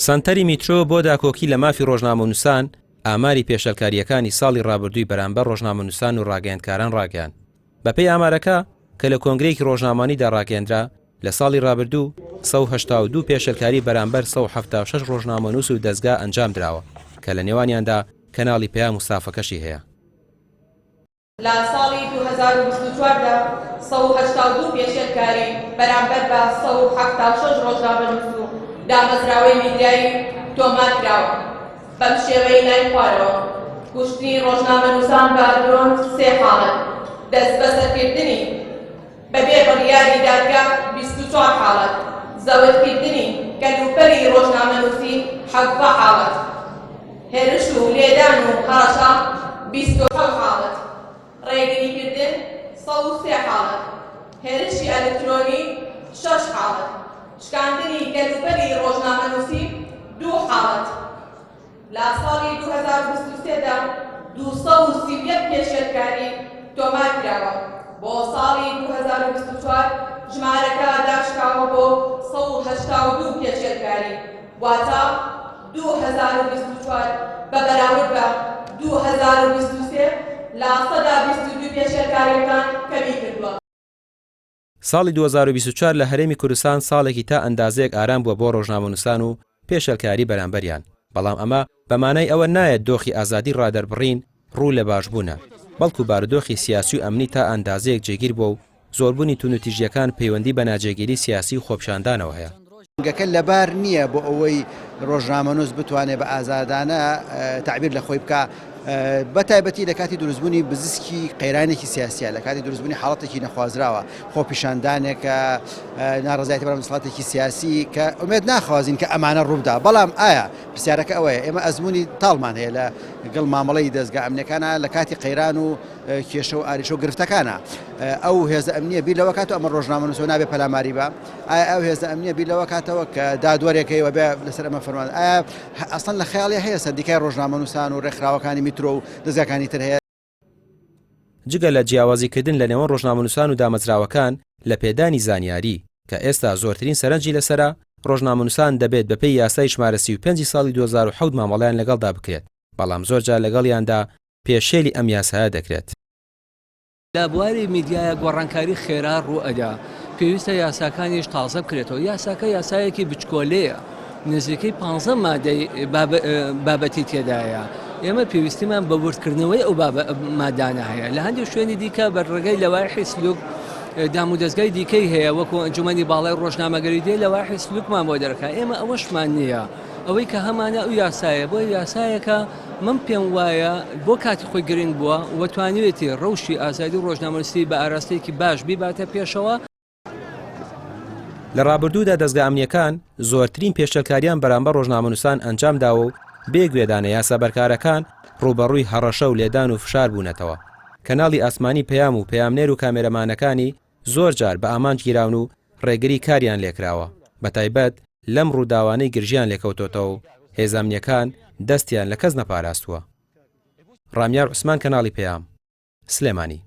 سانتەری میترۆ بۆ داکۆکی لە مافی ڕۆژنامەنووسان ئاماری پێشەلکاریەکانی ساڵی ڕابردووی بەرامبەر ڕۆژنامەنووسان و ڕاگەیاندکاران ڕاگەیاند. بەپێی ئامارەکە کە لە کۆنگرەیەکی ڕۆژنامانیدا ڕاگەیاندرا لە ساڵی ڕابردوو 182 پێشەلکاری بەرامبەر 176 ڕۆژنامەنووس و دەستگا ئەنجام درراوە کە لە نێوانیاندا کەناڵی پێام مستافەکەشی هەیە. لە ساڵی 2024دا 182 پێشەلکاری بەرامبەر بە 176 ڕۆژنامەنووس و دامەزراوەی میدیایی تۆمار کراوە. بەم شێوەی لای خوارەوە کوشتنی ڕۆژنامەنووسان بە درۆن 3 حاڵەت، دەست بەسەرکردنی بەبێ بڕیاری دادگا 24 حاڵەت، زەوتکردنی کەلوپەری ڕۆژنامەنووسی 17 حاڵەت، هێرش و لێدان و هەڕەشە 27 حاڵەت، ڕێگریکردن 103 حاڵەت، هێرشی ئەلکترۆنی 6 حاڵەت، شکاندنی کەلوپەری ڕۆژنامەنووسی 2 حاڵەت. لە ساڵی 2023دا 231 پێشەلکاری تۆمار کراوە. بۆ ساڵی 2024 ژمارەکە داشکاوە بۆ 182 پێشەلکاری، واتە 2024 بە بەراورد بە 2023 لە 122 پێشەلکاریەکان کەمی کردووە. ساڵی 2024 لە هەرێمی کوردستان ساڵێکی تا ئەندازەیەک ئارام بووە بۆ ڕۆژنامەنووسان و پێشەلکاری بەرامبەریان، بەڵام ئەمە بەمانای ئەوە نایەت دۆخی ئازادی ڕادەربڕین ڕوو لە باشبوونە، بەڵکو بارودۆخی سیاسی و ئەمنی تا ئەندازەیەک جێگیر بووە و زۆربوونی تونوتیژیەکان پەیوەندی بە ناجێگیری سیاسی و خۆپیشاندانەوە هەیە. گەکە لەبار نییە بۆ ئەوەی ڕۆژنامەنووس بتوانێت بە ئازادانە تعبیر لە خۆی بکە، بە تایبەتی لە کاتی دروستبوونی بزیسکی قەیرانێکی سیاسیە، لە کاتی دروستبوونی حاڵەتێکی نەخوازراوە، خۆپیشاندانێکە ناڕزایەتی بەرەم دەسەڵاتێکی سیاسی کە ئومێد ناخوازین کە ئەمانە ڕووبدا. بەڵام ئایا پرسیارەکە ئەوەیە ئێمە ئەزمموی تاڵمان هەیە لە گەڵ مامەڵەی دەستگا ئەمنیەکانە لە کاتی قەیران و کێشە و ئاریشە و گرفتەکانە ئەو هێزە ئەمنیە بیر لەوە کاتەوە ئەمە ڕۆژنامەنووس نابێ پەلاماری بە، ئایا ئەو هێزە ئەمنیە بیر لەوە کاتەوە کە دادوەرێکەوە بێ لەسەر ئەمە فەرمان، ئایا ئەسڵەن لە خەیاڵی هەیە سەردیکای ڕۆژنامەنووسان و ڕێکخراوەکانی میترۆ و دەستگاکانی تر هەیە؟ جگە لە جیاوازیکردن لە نێوان ڕۆژنامەنووسان و دامەزراوەکان لە پێدانی زانیاری کە ئێستا زۆرترین سەرنجی لەسرە، ڕۆژنامەنووسان دەبێت بەپێی یاسای ژمارە 35 ساڵی 2007 مامەڵەیان لەگەڵدا بکرێت، بەڵام زۆرجار لەگەڵیاندا پێشێلی ئەم یاسایە دەکرێت. لە بواری میدیایە گۆڕانکاری خێرا ڕوو ئەدا، پێویستە یاساکانیش تازە بکرێتەوە. یاساکە یاسایەکی بچکۆلەیە، نزیکەی 15 مادەی بابەتی تێدایە. ئێمە پێویستیمان بە وردکردنەوەی ئەو مادانە هەیە. لە هەندێک شوێنی دیکە بەڕێگەی لەوایحی سلوک دام و دەستگای دیکەی هەیە، وەکو ئەنجومەنی باڵای ڕۆژنامەگەری دێ لەوایحی سلوکمان بۆ دەرەکات. ئێمە ئەوەشمان نییە، ئەوەی کە هەمانە ئەو یاسایە، بۆ یاسایەکە من پێم وایە بۆ کاتی خۆی گرنگ بووە و توانوێتی ڕەوشی ئازادی ڕۆژنامەنووسی بە ئاراستەیەکی باش بیباتە پێشەوە. لە ڕابردوودا دەستگا ئەمنیەکان زۆرترین پێشەلکاریان بەرامبەر ڕۆژنامەنووسان ئەنجام داوە و بێگوێدانە یاسابەرکارەکان ڕوبەڕووی هەڕەشە و لێدان و فشار بوونەتەوە. کەناڵی ئاسمانی پەیام و پەیامنێر و کامێرەمانەکانی زۆر جار بە ئامانج گیراون و ڕێگری کاریان لێکراوە، بەتایبەت لەم ڕووداوانەی گرژیان لێکەوتۆتەوە و هێزەمنیەکان دەستیان لە کەس نەپاراستووە. ڕامیار عوسمان، کەناڵی پەیام، سلێمانی.